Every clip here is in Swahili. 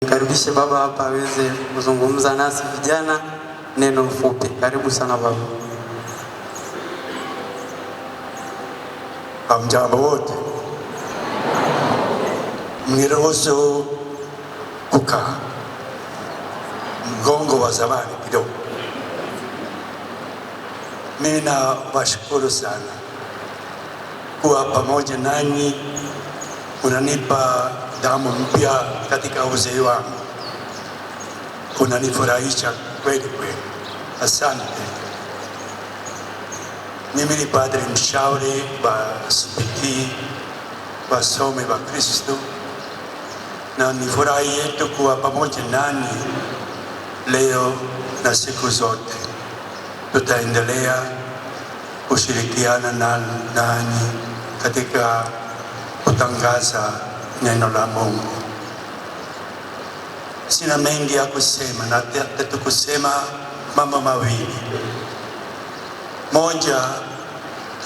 Nimkaribishe baba hapa aweze kuzungumza nasi vijana neno fupi. Karibu sana baba. Hamjambo wote. Mniruhusu kukaa. Mgongo wa zamani kidogo. Mimi nawashukuru sana kuwa pamoja nanyi. Unanipa damu mpya katika uzee wangu. Unanifurahisha kweli kweli. Asante. Mimi ni padre mshauri wa SPT wa Some wa Kristo, na ni furaha yetu kuwa pamoja nanyi leo na siku zote. Tutaendelea kushirikiana nanyi katika kutangaza neno la Mungu. Sina mengi ya kusema, na kusema mambo mawili. Moja,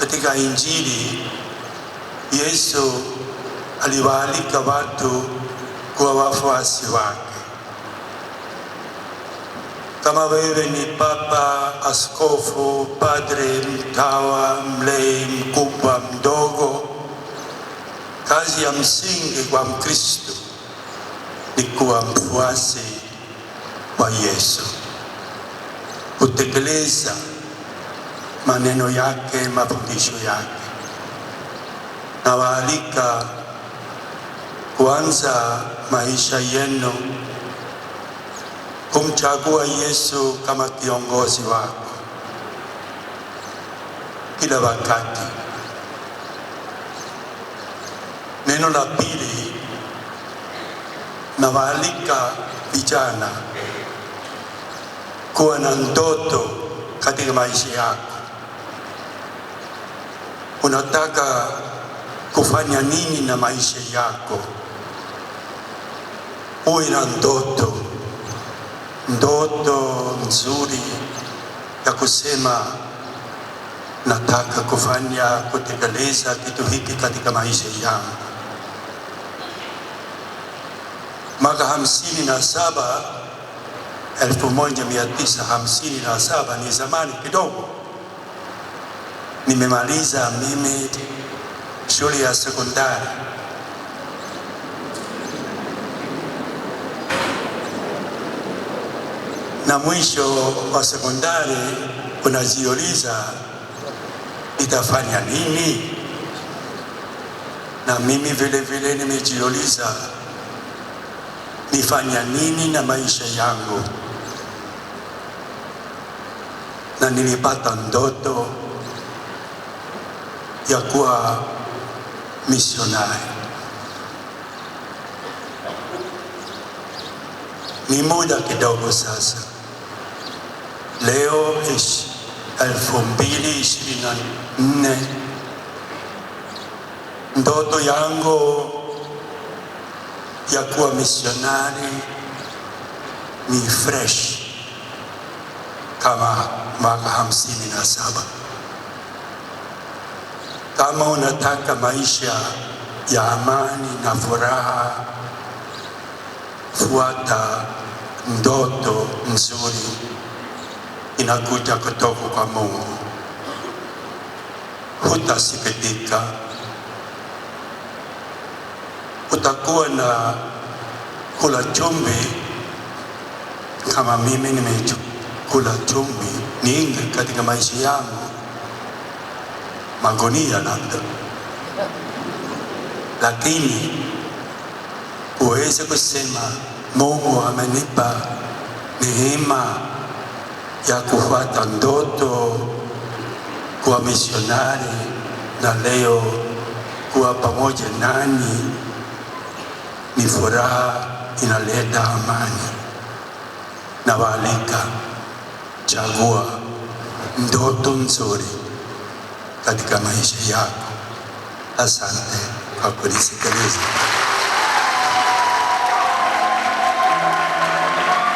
katika Injili Yesu aliwaalika watu kuwa wafuasi wake. Kama wewe ni papa, askofu, padre, mtawa, mlei, mkubwa, mdogo, kazi ya msingi kwa Mkristo ni kuwa mfuasi wa Yesu, kutekeleza maneno yake, mafundisho yake. Nawaalika kuanza maisha yenu kumchagua Yesu kama kiongozi wako kila wakati. Neno la pili, nawaalika vijana kuwa na ndoto katika maisha yako. Unataka kufanya nini na maisha yako? Uwe na ndoto nzuri ya kusema nataka kutekeleza kitu hiki katika maisha yangu. Mwaka 1957 ni zamani kidogo. Nimemaliza mimi shule ya sekondari. Na mwisho wa sekondari unajiuliza nitafanya nini? Na mimi vile vile nimejiuliza nifanya nini na maisha yangu. Na nilipata ndoto ya kuwa misionari. Ni muda kidogo sasa. Leo 2024, ndoto yangu ya kuwa misionari ni fresh kama mwaka 57. Kama unataka maisha ya amani na furaha, fuata ndoto nzuri inakuja kutoka kwa Mungu. Hutasikitika. Utakuwa na kula chumvi kama mimi nimekula chumvi nyingi katika maisha yangu, magunia labda, lakini uweze kusema Mungu amenipa neema ya kufuata ndoto, kuwa misionari, na leo kuwa pamoja nani ni furaha, inaleta amani. Nawaalika, chagua ndoto nzuri katika maisha yako. Asante kwa kunisikiliza.